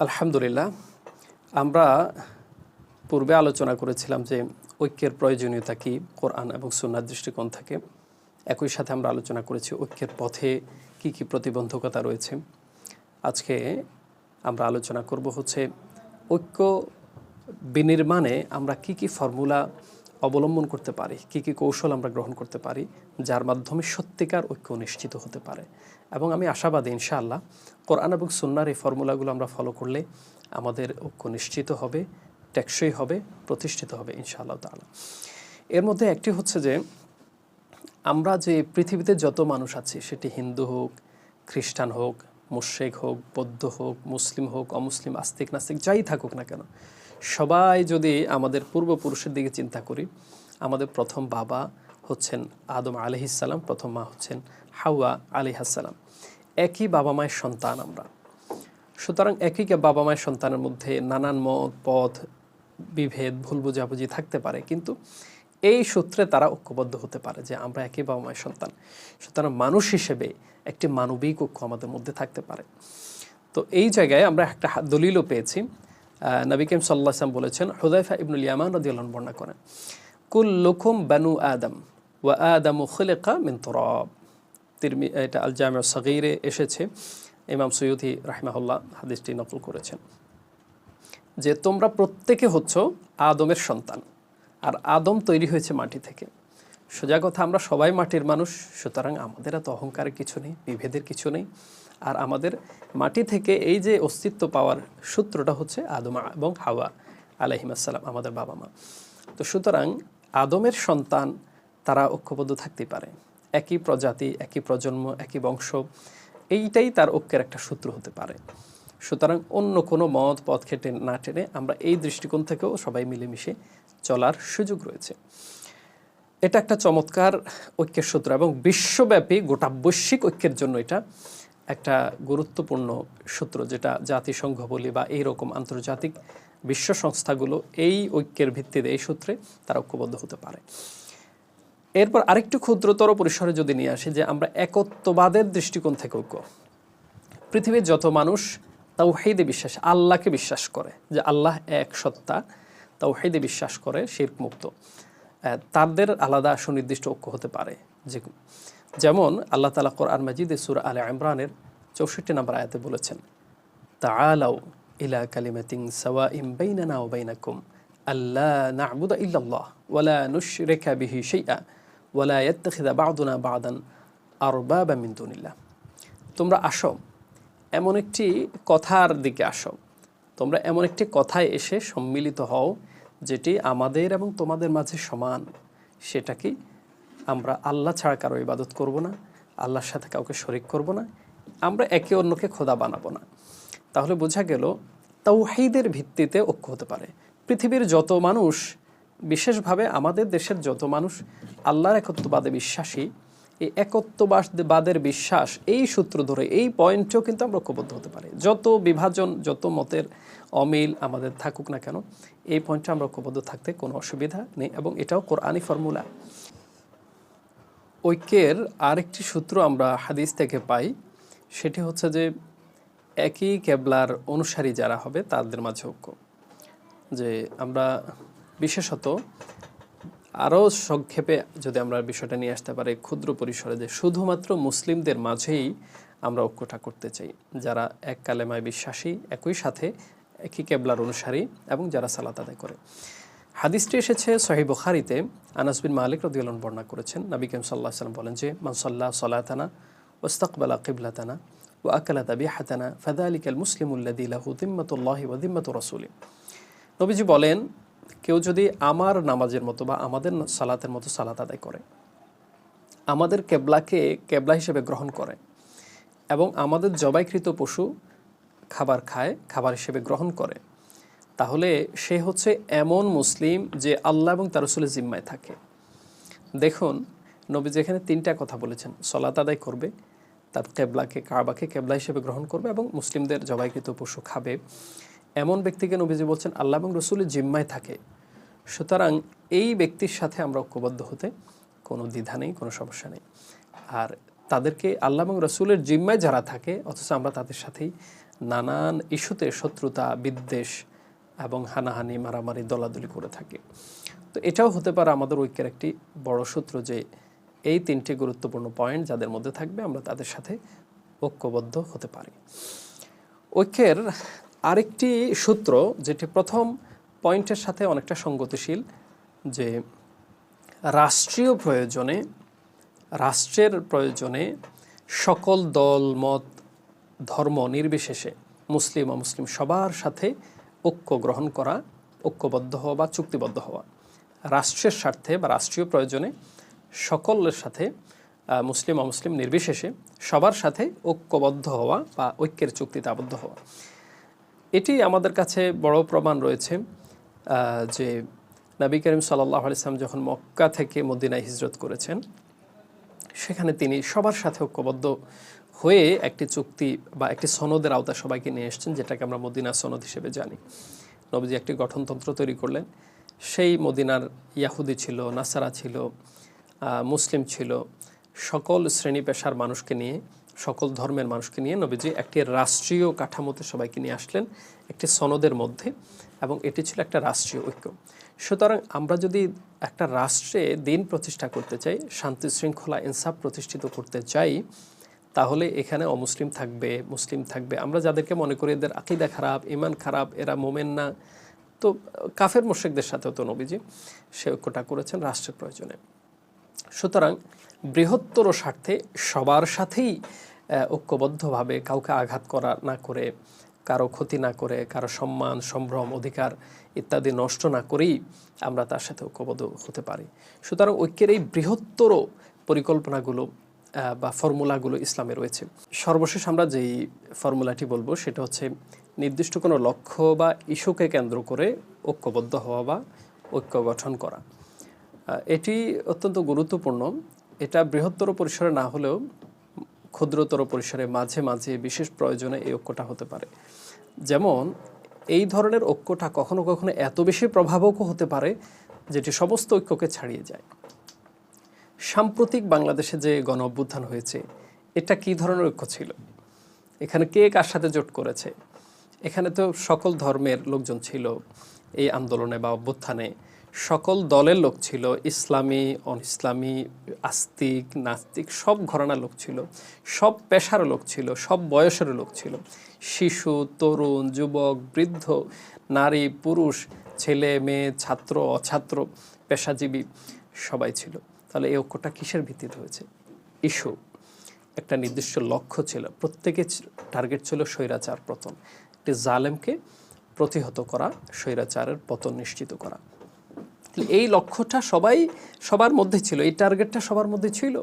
আলহামদুলিল্লাহ, আমরা পূর্বে আলোচনা করেছিলাম যে ঐক্যের প্রয়োজনীয়তা কী কোরআন এবং সুন্নাহর দৃষ্টিকোণ থেকে। একই সাথে আমরা আলোচনা করেছি ঐক্যের পথে কি কি প্রতিবন্ধকতা রয়েছে। আজকে আমরা আলোচনা করব হচ্ছে ঐক্য বিনির্মাণে আমরা কি কি ফর্মুলা অবলম্বন করতে পারি, কি কি কৌশল আমরা গ্রহণ করতে পারি, যার মাধ্যমে সত্যিকার ঐক্য নিশ্চিত হতে পারে। এবং আমি আশাবাদী ইনশাআল্লাহ কোরআন এবং সুন্নাহর এই ফর্মুলাগুলো আমরা ফলো করলে আমাদের ঐক্য নিশ্চিত হবে, টেকসই হবে, প্রতিষ্ঠিত হবে ইনশাআল্লাহ তাআলা। এর মধ্যে একটি হচ্ছে যে আমরা যে পৃথিবীতে যত মানুষ আছি, সেটি হিন্দু হোক, খ্রিস্টান হোক, মুশরিক হোক, বৌদ্ধ হোক, মুসলিম হোক, অমুসলিম, আস্তিক নাস্তিক, যাই থাকুক না কেন, সবাই যদি আমাদের পূর্বপুরুষের দিকে চিন্তা করি, আমাদের প্রথম বাবা হচ্ছেন আদম আলাইহিসসালাম, প্রথম মা হচ্ছেন হাওয়া আলাইহিসসালাম। একই বাবা মায়ের সন্তান আমরা। সুতরাং একই বাবা মায়ের সন্তানের মধ্যে নানান মত পথ বিভেদ ভুল বোঝাবুঝি থাকতে পারে, কিন্তু এই সূত্রে তারা ঐক্যবদ্ধ হতে পারে যে আমরা একই বাবা মায়ের সন্তান। সুতরাং মানুষ হিসেবে একটি মানবিক ঐক্য আমাদের মধ্যে থাকতে পারে। তো এই জায়গায় আমরা একটা দলিলও পেয়েছি। নবী করিম সাল্লাল্লাহু আলাইহি ওয়াসাল্লাম বলেছেন, হুযায়ফা ইবনুল ইয়ামান রাদিয়াল্লাহু আনহু বর্ণনা করেন, কুল্লুকুম বানু আদম ওয়া আদামু খুলিকা মিন তুরাব। এটা আল জামিউ সগীরে এসেছে। ইমাম সৈয়দি রাহিমাহুল্লাহ হাদিসটি নকল করেছেন যে তোমরা প্রত্যেকে হচ্ছ আদমের সন্তান, আর আদম তৈরি হয়েছে মাটি থেকে। সোজা কথা, আমরা সবাই মাটির মানুষ, সুতরাং আমাদের এত অহংকারের কিছু নেই, বিভেদের কিছু নেই। আর আমাদের মাটি থেকে এই যে অস্তিত্ব পাওয়ার সূত্রটা হচ্ছে আদম এবং হাওয়া আলাইহিসসালাম, আমাদের বাবা মা। তো সুতরাং আদমের সন্তান তারা ঐক্যবদ্ধ থাকতেই পারে, একই প্রজাতি, একই প্রজন্ম, একই বংশ, এইটাই তার ঐক্যের একটা সূত্র হতে পারে। সুতরাং অন্য কোনো মত পথ খেটে না টেনে আমরা এই দৃষ্টিকোণ থেকেও সবাই মিলেমিশে চলার সুযোগ রয়েছে। এটা একটা চমৎকার ঐক্যের সূত্র এবং বিশ্বব্যাপী গোটা বৈশ্বিক ঐক্যের জন্য এটা একটা গুরুত্বপূর্ণ সূত্র, যেটা জাতিসংঘ বলি বা এইরকম আন্তর্জাতিক বিশ্ব সংস্থাগুলো এই ঐক্যের ভিত্তিতে, এই সূত্রে তারা ঐক্যবদ্ধ হতে পারে। এরপর আরেকটু ক্ষুদ্রতর পরিসরে যদি নিয়ে আসি, যে আমরা একত্ববাদের দৃষ্টিকোণ থেকে ঐক্য। পৃথিবীর যত মানুষ তাওহীদে বিশ্বাস, আল্লাহকে বিশ্বাস করে যে আল্লাহ এক সত্তা, তাওহীদে বিশ্বাস করে, শিরক মুক্ত, তাদের আলাদা সুনির্দিষ্ট ঐক্য হতে পারে। যেমন আল্লাহ তাআলা কোরআন মাজিদে সূরা আলে ইমরানের 64 নম্বর আয়াতে বলেছেন, তাআলাউ ইলা কালিমাতিন সাওয়াইন বাইনানা ওয়া বাইনাকুম আল্লা না'বুদা ইল্লাল্লাহ ওয়া লা নুশরিকা বিহি শাইআ ওয়া লা ইয়াত্তাখিযা বা'দুনা বা'দান আরবাবা মিন দুনিল্লাহ। তোমরা আসো, এমন একটি কথার দিকে আসো, তোমরা এমন একটি কথায় এসে সম্মিলিত হও যেটি আমাদের এবং তোমাদের মাঝে সমান। সেটা কি? আমরা আল্লাহ ছাড়া কারো ইবাদত করব না, আল্লাহর সাথে কাউকে শরিক করব না, আমরা একে অন্যকে খোদা বানাবো না। তাহলে বোঝা গেল তাওহীদের ভিত্তিতে ঐক্য হতে পারে। পৃথিবীর যত মানুষ, বিশেষভাবে আমাদের দেশের যত মানুষ আল্লাহর একত্ববাদে বিশ্বাসী, এই একত্ববাদের বিশ্বাস, এই সূত্র ধরে, এই পয়েন্টেও কিন্তু আমরা ঐক্যবদ্ধ হতে পারি। যত বিভাজন, যত মতের অমিল আমাদের থাকুক না কেন, এই পয়েন্টে আমরা ঐক্যবদ্ধ থাকতে কোনো অসুবিধা নেই, এবং এটাও কোরআনী ফর্মুলা। ঐক্যের আরেকটি সূত্র আমরা হাদিস থেকে পাই, সেটি হচ্ছে যে একই কেবলার অনুসারী যারা হবে তাদের মাঝে ঐক্য। যে আমরা বিশেষত আরও সংক্ষেপে যদি আমরা বিষয়টা নিয়ে আসতে পারি ক্ষুদ্র পরিসরে, যে শুধুমাত্র মুসলিমদের মাঝেই আমরা ঐক্যটা করতে চাই, যারা এক কালেমায় বিশ্বাসী, একই সাথে একই কেবলার অনুসারী এবং যারা সালাত আদায় করে। হাদিসটি এসেছে সহিহ বুখারীতে। আনাস বিন মালিক রাদিয়াল্লাহু আনহু বর্ণনা করেছেন, নবী করিম সাল্লাল্লাহু আলাইহি ওয়াসাল্লাম বলেন যে, মান সাল্লা সালাতানা ওয়াস্তাকবালা কিবলাতানা ওয়া আকালা যাবিহাতানা ফাযালিকাল মুসলিমুল্লাযী লাহু যিম্মাতুল্লাহি ওয়া যিম্মাতু রাসূলি। নবীজি বলেন, কেউ যদি আমার নামাজের মতো বা আমাদের সালাতের মতো সালাত আদায় করে, আমাদের কেবলাকে কেবলা হিসেবে গ্রহণ করে, এবং আমাদের জবাইকৃত পশু খাবার খায়, খাবার হিসেবে গ্রহণ করে, তাহলে সে হচ্ছে এমন মুসলিম যে আল্লাহ এবং তার রাসূলের জিম্মায় থাকে। দেখুন, নবীজি এখানে তিনটা কথা বলেছেন: সালাত আদায় করবে, তার কেবলাকে, কাবাকে কেবলা হিসেবে গ্রহণ করবে, এবং মুসলিমদের জবাইকৃত পশু খাবে। এমন ব্যক্তিকে নবীজি বলছেন আল্লাহ এবং রাসূলের জিম্মায় থাকে। সুতরাং এই ব্যক্তির সাথে আমরা ঐক্যবদ্ধ হতে কোনো দ্বিধা নেই, কোনো সমস্যা নেই। আর তাদেরকে আল্লাহ এবং রাসূলের জিম্মায় যারা থাকে, অথচ আমরা তাদের সাথেই নানান ইস্যুতে শত্রুতা, বিদ্বেষ এবং হানাহানি, মারামারি, দলাদলি করে থাকে। তো এটাও হতে পারে আমাদের ঐক্যের একটি বড় সূত্র যে এই তিনটি গুরুত্বপূর্ণ পয়েন্ট যাদের মধ্যে থাকবে আমরা তাদের সাথে ঐক্যবদ্ধ হতে পারি। ঐক্যের আরেকটি সূত্র যেটি প্রথম পয়েন্টের সাথে অনেকটা সঙ্গতিশীল, যে রাষ্ট্রের প্রয়োজনে সকল দল, মত, ধর্ম নির্বিশেষে মুসলিম অমুসলিম সবার সাথে ঐক্য গ্রহণ করা, ঐক্যবদ্ধ হওয়া বা চুক্তিবদ্ধ হওয়া। রাষ্ট্রের স্বার্থে বা রাষ্ট্রীয় প্রয়োজনে সকলের সাথে মুসলিম অমুসলিম নির্বিশেষে সবার সাথে ঐক্যবদ্ধ হওয়া বা ঐক্যের চুক্তিতে আবদ্ধ হওয়া। এটি আমাদের কাছে বড় প্রমাণ রয়েছে যে নবী করিম সাল্লাল্লাহু আলাইহি ওয়াসাল্লাম যখন মক্কা থেকে মদিনায় হিজরত করেছেন, সেখানে তিনি সবার সাথে ঐক্যবদ্ধ হয়ে একটি চুক্তি বা একটি সনদের আওতা সবাইকে নিয়ে এসেছেন, যেটাকে আমরা মদিনা সনদ হিসেবে জানি। নবীজি একটি গঠনতন্ত্র তৈরি করলেন। সেই মদিনার ইয়াহুদি ছিল, নাসারা ছিল, মুসলিম ছিল, সকল শ্রেণী পেশার মানুষকে নিয়ে, সকল ধর্মের মানুষকে নিয়ে নবীজি একটি রাষ্ট্রীয় কাঠামোতে সবাইকে নিয়ে আসলেন একটি সনদের মধ্যে, এবং এটি ছিল একটা রাষ্ট্রীয় ঐক্য। সুতরাং আমরা যদি একটা রাষ্ট্রে দিন প্রতিষ্ঠা করতে চাই, শান্তি শৃঙ্খলা ইনসাফ প্রতিষ্ঠিত করতে চাই, তাহলে এখানে অমুসলিম থাকবে, মুসলিম থাকবে। আমরা যাদেরকে মনে করি এদের আকীদা খারাপ, ঈমান খারাপ, এরা মোমেন না, তো কাফের মুশরিকদের সাথেও তো নবীজি সে ঐক্যটা করেছেন রাষ্ট্রের প্রয়োজনে। সুতরাং বৃহত্তর স্বার্থে সবার সাথেই ঐক্যবদ্ধভাবে, কাউকে আঘাত করা না করে, কারো ক্ষতি না করে, কারো সম্মান, সম্ভ্রম, অধিকার ইত্যাদি নষ্ট না করেই আমরা তার সাথে ঐক্যবদ্ধ হতে পারি। সুতরাং ঐক্যের এই বৃহত্তর পরিকল্পনাগুলো বা ফর্মুলাগুলো ইসলামে রয়েছে। সর্বশেষ আমরা যেই ফর্মুলাটি বলবো সেটা হচ্ছে নির্দিষ্ট কোনো লক্ষ্য বা ইস্যুকে কেন্দ্র করে ঐক্যবদ্ধ হওয়া বা ঐক্য গঠন করা। এটি অত্যন্ত গুরুত্বপূর্ণ। এটা বৃহত্তর পরিসরে না হলেও ক্ষুদ্রতর পরিসরে মাঝে মাঝে বিশেষ প্রয়োজনে এই ঐক্যটা হতে পারে। যেমন এই ধরনের ঐক্যটা কখনো কখনো এত বেশি প্রভাবকও হতে পারে যেটি সমস্ত ঐক্যকে ছাড়িয়ে যায়। সাম্প্রতিক বাংলাদেশে যে গণ অভ্যুত্থান হয়েছে, এটা কী ধরনের ঐক্য ছিল? এখানে কে কার সাথে জোট করেছে? এখানে তো সকল ধর্মের লোকজন ছিল এই আন্দোলনে বা অভ্যুত্থানে, সকল দলের লোক ছিল, ইসলামী, অন ইসলামী, আস্তিক, নাস্তিক, সব ঘরানার লোক ছিল, সব পেশার লোক ছিল, সব বয়সের লোক ছিল, শিশু, তরুণ, যুবক, বৃদ্ধ, নারী, পুরুষ, ছেলে, মেয়ে, ছাত্র, অছাত্র, পেশাজীবী সবাই ছিল। তাহলে এই ঐক্যটা কিসের ভিত্তিতে হয়েছে? ইস্যু, একটা নির্দিষ্ট লক্ষ্য ছিল, প্রত্যেকের টার্গেট ছিল স্বৈরাচার পতন, একটি জালেমকে প্রতিহত করা, স্বৈরাচারের পতন নিশ্চিত করা। এই লক্ষ্যটা সবার মধ্যে ছিল, এই টার্গেটটা সবার মধ্যে ছিল,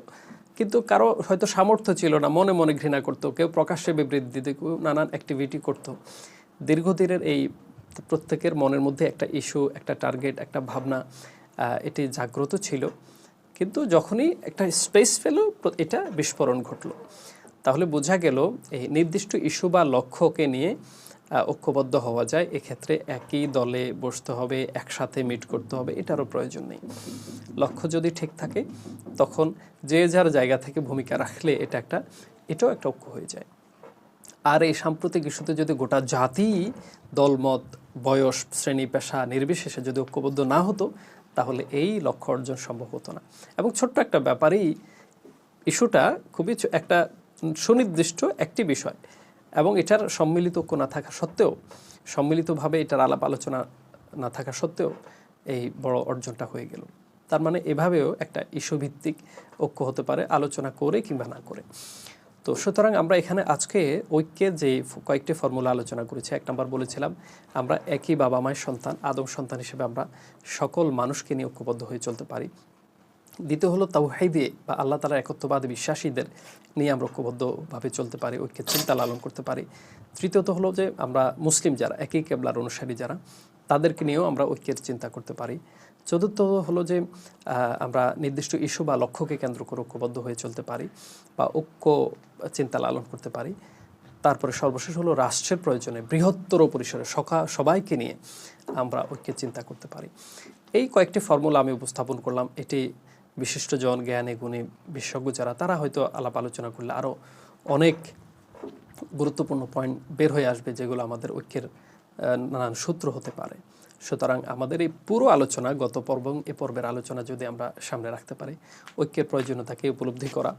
কিন্তু কারো হয়তো সামর্থ্য ছিল না, মনে মনে ঘৃণা করতো, কেউ প্রকাশ্যে বিবৃতি দিতে, কেউ নানান অ্যাক্টিভিটি করতো। দীর্ঘদিনের এই প্রত্যেকের মনের মধ্যে একটা ইস্যু, একটা টার্গেট, একটা ভাবনা এটি জাগ্রত ছিল, কিন্তু যখনই একটা স্পেস পেল এটা বিস্ফোরণ ঘটল। তাহলে বোঝা গেল এই নির্দিষ্ট ইস্যু বা লক্ষ্যকে নিয়ে ঐক্যবদ্ধ হওয়া যায়। এক্ষেত্রে একই দলে বসতে হবে, একসাথে মিট করতে হবে, এটারও প্রয়োজন নেই। লক্ষ্য যদি ঠিক থাকে তখন যে যার জায়গা থেকে ভূমিকা রাখলে এটাও একটা ঐক্য হয়ে যায়। আর এই সাম্প্রতিক ইস্যুতে যদি গোটা জাতি, দলমত, বয়স, শ্রেণী পেশা নির্বিশেষে যদি ঐক্যবদ্ধ না হতো, তাহলে এই লক্ষ্য অর্জন সম্ভব হতো না। এবং ছোট্ট একটা ব্যাপারেই ইস্যুটা খুবই একটা সুনির্দিষ্ট একটি বিষয়, এবং এটার সম্মিলিত ঐক্য না থাকা সত্ত্বেও, সম্মিলিতভাবে এটার আলাপ আলোচনা না থাকা সত্ত্বেও এই বড় অর্জনটা হয়ে গেল। তার মানে এভাবেও একটা ইস্যু ভিত্তিক ঐক্য হতে পারে, আলোচনা করে কিংবা না করে। তো সুতরাং আমরা এখানে আজকে ঐক্যের যে কয়েকটি ফর্মুলা আলোচনা করেছি। 1 নম্বর বলেছিলাম আমরা একই বাবা মায়ের সন্তান, আদম সন্তান হিসেবে আমরা সকল মানুষকে নিয়ে ঐক্যবদ্ধ হয়ে চলতে পারি। দ্বিতীয় হলো তাওহীদে বা আল্লাহ তাআলার একত্ববাদে বিশ্বাসীদের নিয়ে আমরা ঐক্যবদ্ধভাবে চলতে পারি, ঐক্যের চিন্তা লালন করতে পারি। তৃতীয়ত হলো যে আমরা মুসলিম যারা, একই কেবলার অনুসারী যারা, তাদেরকে নিয়েও আমরা ঐক্যের চিন্তা করতে পারি। চতুর্থ হলো যে আমরা নির্দিষ্ট ইস্যু বা লক্ষ্যকে কেন্দ্র করে ঐক্যবদ্ধ হয়ে চলতে পারি বা ঐক্য চিন্তা লালন করতে পারি। তারপরে সর্বশেষ হলো রাষ্ট্রের প্রয়োজনে বৃহত্তর পরিসরে সবাইকে নিয়ে আমরা ঐক্যের চিন্তা করতে পারি। এই কয়েকটি ফর্মুলা আমি উপস্থাপন করলাম। এটি বিশিষ্টজন, জ্ঞানী গুণী, বিশেষজ্ঞ যারা, তারা হয়তো আলাপ আলোচনা করলে আরও অনেক গুরুত্বপূর্ণ পয়েন্ট বের হয়ে আসবে, যেগুলো আমাদের ঐক্যের নানান সূত্র হতে পারে। সুতরাং আমাদের এই পুরো আলোচনা, গত পর্ব এবং এ পর্বের আলোচনা যদি আমরা সামনে রাখতে পারি, ঐক্যের প্রয়োজনীয়তাকে উপলব্ধি করা,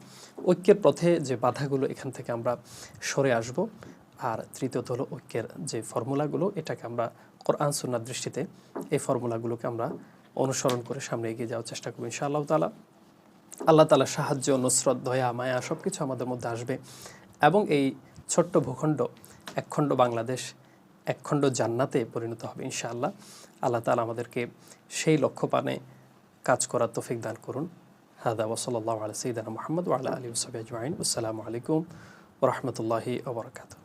ঐক্যের পথে যে বাধাগুলো, এখান থেকে আমরা সরে আসব। আর তৃতীয়ত হলো ঐক্যের যে ফর্মুলাগুলো, এটাকে আমরা কোরআন সুন্নাহর দৃষ্টিতে এই ফর্মুলাগুলোকে আমরা অনুসরণ করে সামনে এগিয়ে যাওয়ার চেষ্টা করব ইনশাআল্লাহ তাআলা। আল্লাহ তাআলা সাহায্য, নুসরত, দয়া, মায়া সব কিছু আমাদের মধ্যে আসবে এবং এই ছোট্ট ভূখণ্ড, একখণ্ড বাংলাদেশ, একখণ্ড জান্নাতে পরিণত হবে ইনশাআল্লাহ। আল্লাহ তাআলা আমাদেরকে সেই লক্ষ্যপানে কাজ করার তৌফিক দান করুন। হাদা ওয়া সাল্লাল্লাহু আলা সাইয়্যিদিনা মুহাম্মদ ওয়া আলা আলিহি ওয়া সাহবিহি আজমাইন। আসসালামু আলাইকুম ওয়া রাহমাতুল্লাহি ওয়া বারাকাতুহু।